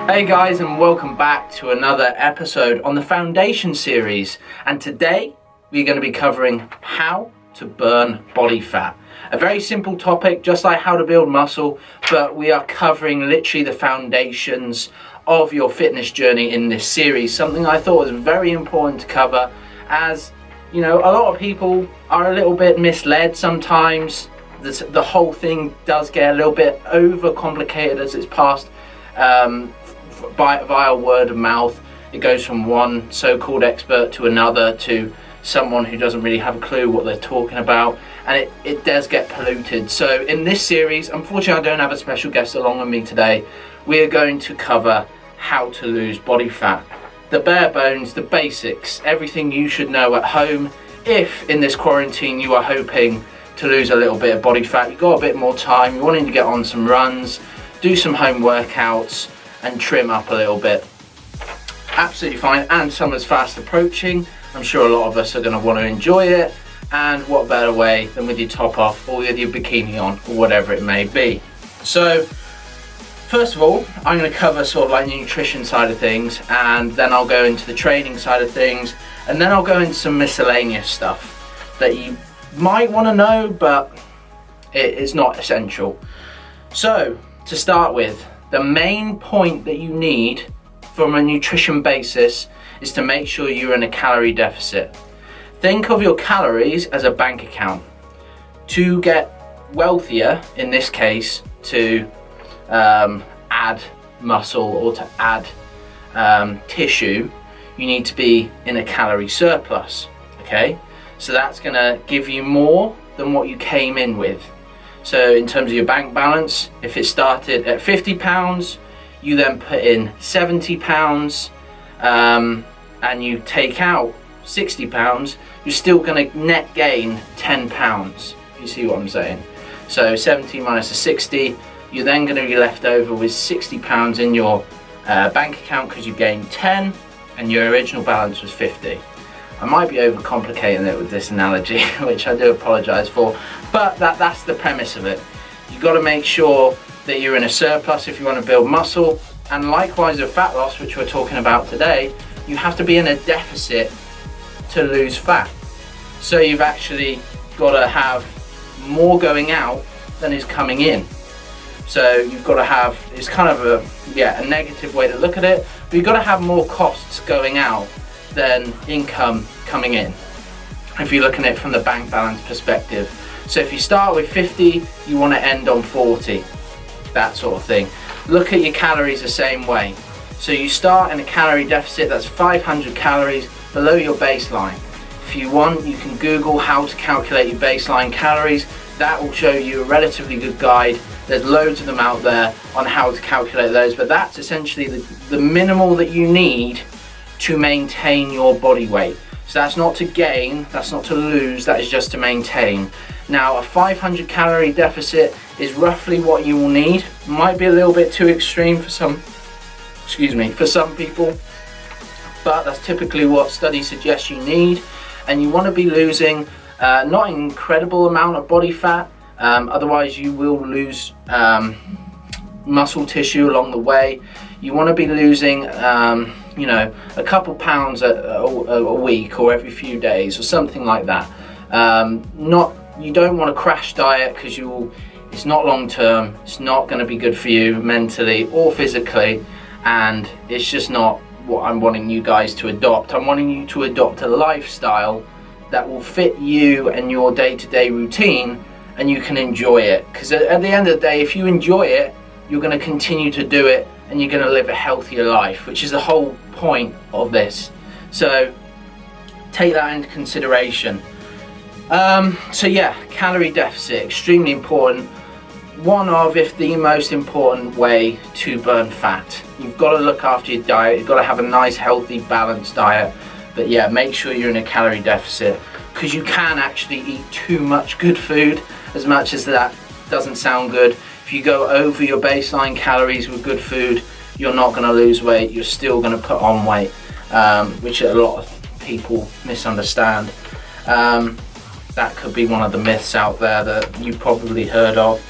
Hey guys, and welcome back to another episode on the Foundation series. And today we're going to be covering how to burn body fat. A very simple topic, just like how to build muscle, but we are covering literally the foundations of your fitness journey in this series. Something I thought was very important to cover, as you know, a lot of people are a little bit misled sometimes. The whole thing does get a little bit overcomplicated as it's passed via word of mouth. It goes from one so-called expert to another to someone who doesn't really have a clue what they're talking about, and it does get polluted. So in this series, unfortunately I don't have a special guest along with me today. We are going to cover how to lose body fat, the bare bones, the basics, everything you should know at home if in this quarantine you are hoping to lose a little bit of body fat. You've got a bit more time, you're wanting to get on some runs, do some home workouts and trim up a little bit. Absolutely fine, and summer's fast approaching. I'm sure a lot of us are going to want to enjoy it, and what better way than with your top off or with your bikini on or whatever it may be. So first of all, I'm going to cover sort of like the nutrition side of things, and then I'll go into the training side of things, and then I'll go into some miscellaneous stuff that you might want to know, but it's not essential. So to start with, the main point that you need from a nutrition basis is to make sure you're in a calorie deficit. Think of your calories as a bank account. To get wealthier, in this case, to add muscle or to add tissue, you need to be in a calorie surplus, okay? So that's gonna give you more than what you came in with. So in terms of your bank balance, if it started at 50 pounds, you then put in 70 pounds, and you take out 60 pounds, you're still going to net gain 10 pounds. You see what I'm saying? So 70 minus the 60, you're then going to be left over with 60 pounds in your bank account because you gained 10 and your original balance was 50. I might be overcomplicating it with this analogy, which I do apologize for, but that's the premise of it. You've got to make sure that you're in a surplus if you want to build muscle, and likewise with fat loss, which we're talking about today, you have to be in a deficit to lose fat. So you've actually got to have more going out than is coming in. So you've got to have, it's kind of a negative way to look at it, but you've got to have more costs going out than income coming in, if you're looking at it from the bank balance perspective. So if you start with 50, you want to end on 40, that sort of thing. Look at your calories the same way. So you start in a calorie deficit, that's 500 calories below your baseline. If you want, you can Google how to calculate your baseline calories. That will show you a relatively good guide. There's loads of them out there on how to calculate those, but that's essentially the minimal that you need to maintain your body weight. So that's not to gain, that's not to lose, that is just to maintain. Now a 500 calorie deficit is roughly what you will need. Might be a little bit too extreme for some people, but that's typically what studies suggest you need. And you want to be losing not an incredible amount of body fat, otherwise you will lose muscle tissue along the way. You want to be losing a couple pounds a week or every few days or something like that. You don't want to crash diet, because it's not long term, it's not going to be good for you mentally or physically, and it's just not what I'm wanting you guys to adopt. I'm wanting you to adopt a lifestyle that will fit you and your day-to-day routine, and you can enjoy it, because at the end of the day, if you enjoy it, you're going to continue to do it, and you're going to live a healthier life, which is the whole point of this. So take that into consideration. So yeah, calorie deficit, extremely important. One of, if the most important way to burn fat. You've got to look after your diet, you've got to have a nice, healthy, balanced diet, but yeah, make sure you're in a calorie deficit, because you can actually eat too much good food, as much as that doesn't sound good. If you go over your baseline calories with good food, you're not going to lose weight, you're still going to put on weight, which a lot of people misunderstand. That could be one of the myths out there that you probably heard of.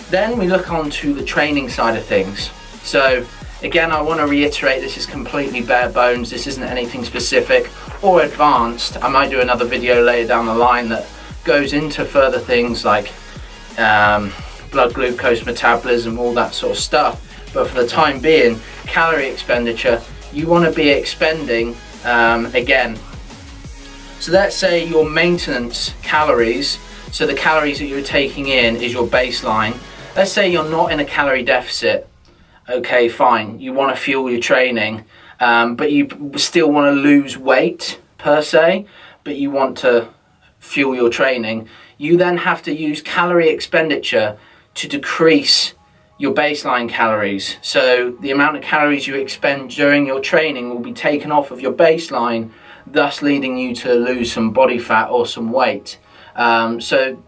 Then we look on to the training side of things. So Again, I want to reiterate, this is completely bare bones. This isn't anything specific or advanced. I might do another video later down the line that goes into further things like blood glucose metabolism, all that sort of stuff. But for the time being, calorie expenditure, you want to be expending, again, so let's say your maintenance calories, so the calories that you're taking in is your baseline. Let's say you're not in a calorie deficit. Okay, fine, you want to fuel your training, but you still want to lose weight per se, but you want to fuel your training. You then have to use calorie expenditure to decrease your baseline calories. So the amount of calories you expend during your training will be taken off of your baseline, thus leading you to lose some body fat or some weight. So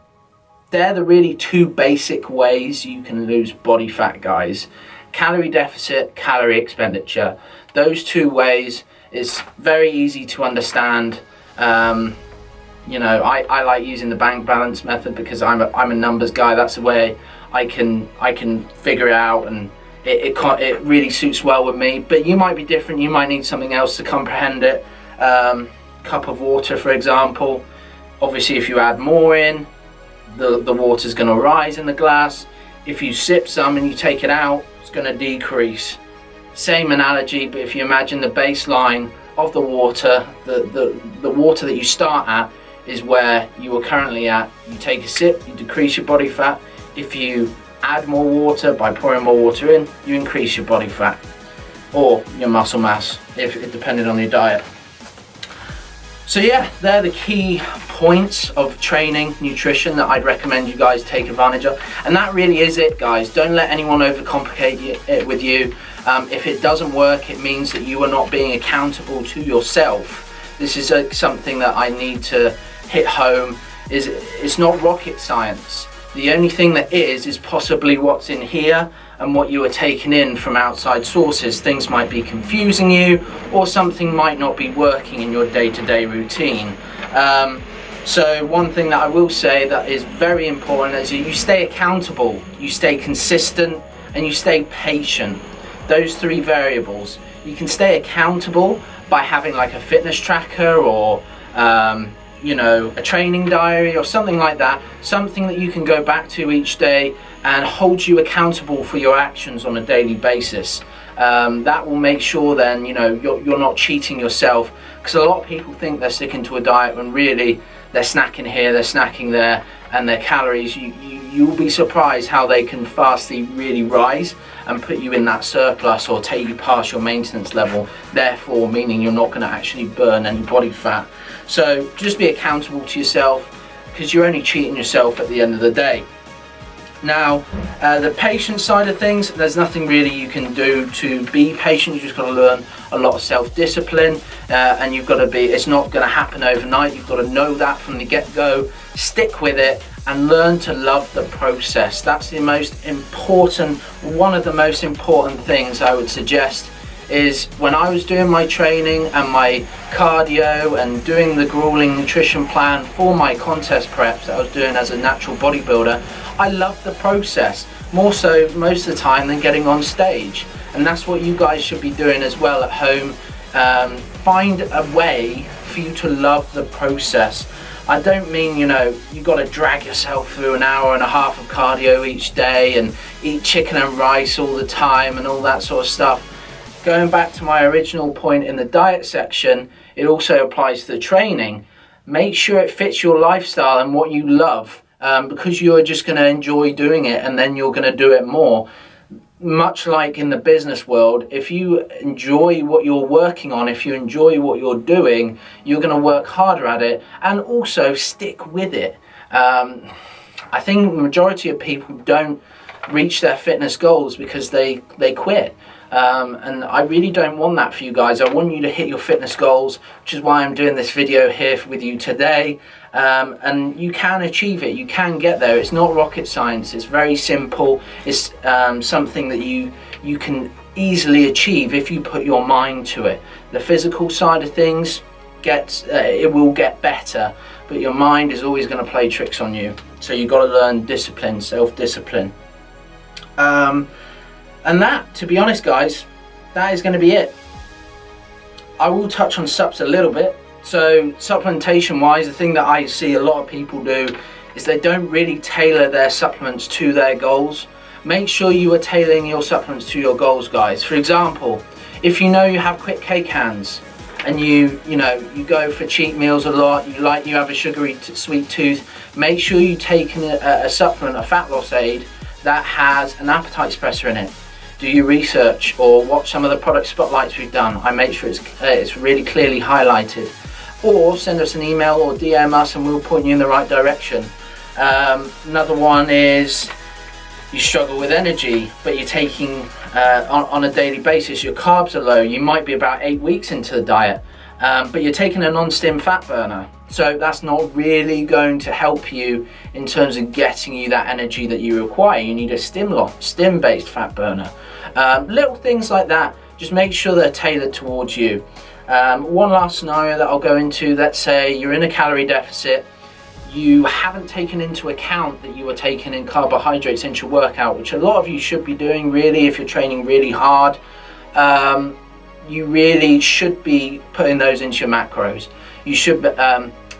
they're the really two basic ways you can lose body fat, guys. Calorie deficit, calorie expenditure. Those two ways is very easy to understand. You know, I like using the bank balance method because I'm a numbers guy. That's the way I can figure it out, and it really suits well with me. But you might be different. You might need something else to comprehend it. Cup of water, for example. Obviously, if you add more in, the water's going to rise in the glass. If you sip some and you take it out, it's going to decrease. Same analogy, but if you imagine the baseline of the water, the water that you start at is where you are currently at. You take a sip, you decrease your body fat. If you add more water by pouring more water in, you increase your body fat or your muscle mass, if it depended on your diet. So yeah, they're the key points of training, nutrition that I'd recommend you guys take advantage of. And that really is it, guys. Don't let anyone overcomplicate it with you. If it doesn't work, it means that you are not being accountable to yourself. This is something that I need to hit home. It's not rocket science. The only thing that is possibly what's in here and what you are taking in from outside sources. Things might be confusing you, or something might not be working in your day-to-day routine. So one thing that I will say that is very important is you stay accountable, you stay consistent, and you stay patient. Those three variables. You can stay accountable by having like a fitness tracker or you know, a training diary or something like that, something that you can go back to each day and hold you accountable for your actions on a daily basis. That will make sure then, you know, you're not cheating yourself, because a lot of people think they're sticking to a diet when really they're snacking here, they're snacking there, and their calories, you'll be surprised how they can fastly really rise and put you in that surplus or take you past your maintenance level, therefore meaning you're not going to actually burn any body fat. So just be accountable to yourself, because you're only cheating yourself at the end of the day. Now, the patient side of things, there's nothing really you can do to be patient. You just got to learn a lot of self-discipline, and you've got to be, it's not going to happen overnight. You've got to know that from the get-go, stick with it, and learn to love the process. That's the most important, one of the most important things I would suggest. Is when I was doing my training and my cardio and doing the grueling nutrition plan for my contest preps that I was doing as a natural bodybuilder, I loved the process more so most of the time than getting on stage. And that's what you guys should be doing as well at home. Find a way for you to love the process. I don't mean, you know, you got to drag yourself through an hour and a half of cardio each day and eat chicken and rice all the time and all that sort of stuff. Going back to my original point in the diet section, it also applies to the training. Make sure it fits your lifestyle and what you love, because you are just going to enjoy doing it, and then you're going to do it more. Much like in the business world, if you enjoy what you're working on, if you enjoy what you're doing, you're going to work harder at it and also stick with it. I think the majority of people don't reach their fitness goals because they quit. And I really don't want that for you guys. I want you to hit your fitness goals, which is why I'm doing this video here with you today. And you can achieve it, you can get there. It's not rocket science, it's very simple. It's something that you can easily achieve if you put your mind to it. The physical side of things it will get better, but your mind is always going to play tricks on you. So you've got to learn discipline, self-discipline. And that, to be honest guys, that is going to be it. I will touch on subs a little bit. So supplementation wise, the thing that I see a lot of people do is they don't really tailor their supplements to their goals. Make sure you are tailoring your supplements to your goals, guys. For example, if you know you have quick cake hands and you go for cheat meals a lot, you have a sugary sweet tooth, make sure you take a supplement, a fat loss aid that has an appetite suppressor in it. Do your research or watch some of the product spotlights we've done. I make sure it's really clearly highlighted. Or send us an email or DM us and we'll point you in the right direction. Another one is you struggle with energy, but you're taking on a daily basis, your carbs are low. You might be about 8 weeks into the diet, but you're taking a non-stim fat burner. So that's not really going to help you in terms of getting you that energy that you require. You need a stim-based fat burner. Little things like that, just make sure they're tailored towards you. One last scenario that I'll go into, let's say you're in a calorie deficit, you haven't taken into account that you are taking in carbohydrates into your workout, which a lot of you should be doing really if you're training really hard. You really should be putting those into your macros. You should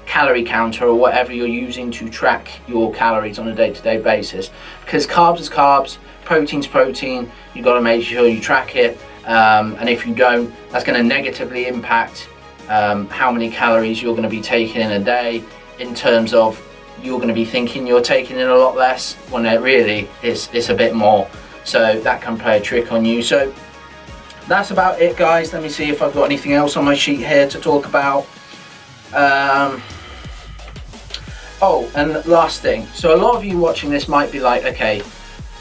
calorie counter or whatever you're using to track your calories on a day-to-day basis, because carbs is carbs, protein's protein. You've got to make sure you track it, and if you don't, that's going to negatively impact how many calories you're going to be taking in a day, in terms of you're going to be thinking you're taking in a lot less when it really is a bit more. So that can play a trick on you. So that's about it, guys. Let me see if I've got anything else on my sheet here to talk about. Oh, and last thing, so a lot of you watching this might be like, okay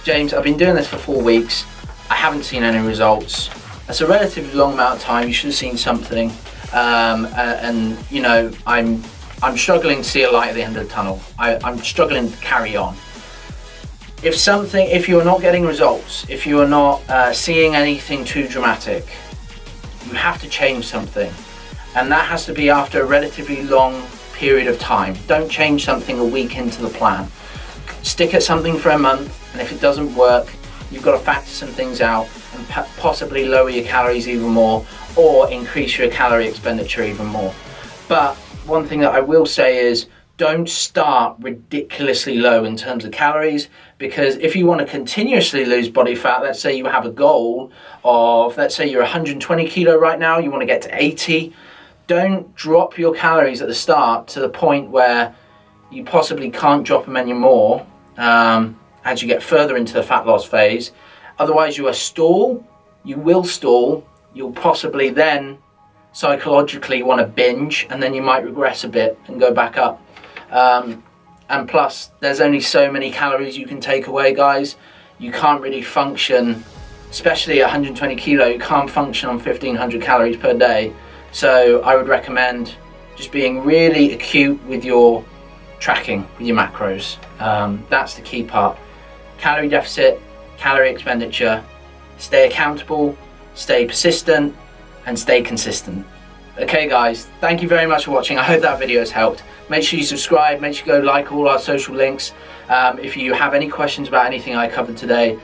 James, I've been doing this for 4 weeks, I haven't seen any results. That's a relatively long amount of time. You should have seen something, and you know, I'm struggling to see a light at the end of the tunnel. I'm struggling to carry on. If you're not getting results, if you are not seeing anything too dramatic, you have to change something, and that has to be after a relatively long period of time. Don't change something a week into the plan. Stick at something for a month, and if it doesn't work, you've got to factor some things out and possibly lower your calories even more, or increase your calorie expenditure even more. But one thing that I will say is, don't start ridiculously low in terms of calories, because if you want to continuously lose body fat, let's say you have a goal of, let's say you're 120 kilo right now, you want to get to 80, don't drop your calories at the start to the point where you possibly can't drop them anymore as you get further into the fat loss phase. Otherwise you will stall, you'll possibly then psychologically want to binge, and then you might regress a bit and go back up. And plus, there's only so many calories you can take away, guys. You can't really function, especially at 120 kilo, you can't function on 1500 calories per day. So I would recommend just being really acute with your tracking, with your macros. That's the key part. Calorie deficit, calorie expenditure, stay accountable, stay persistent, and stay consistent. Okay guys, thank you very much for watching. I hope that video has helped. Make sure you subscribe, make sure you go like all our social links. If you have any questions about anything I covered today,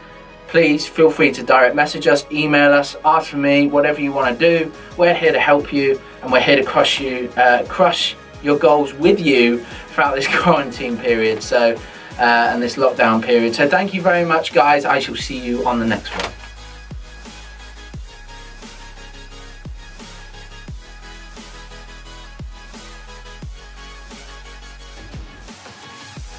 please feel free to direct message us, email us, ask for me, whatever you want to do. We're here to help you, and we're here to crush your goals with you throughout this quarantine period, and this lockdown period. So thank you very much guys. I shall see you on the next one.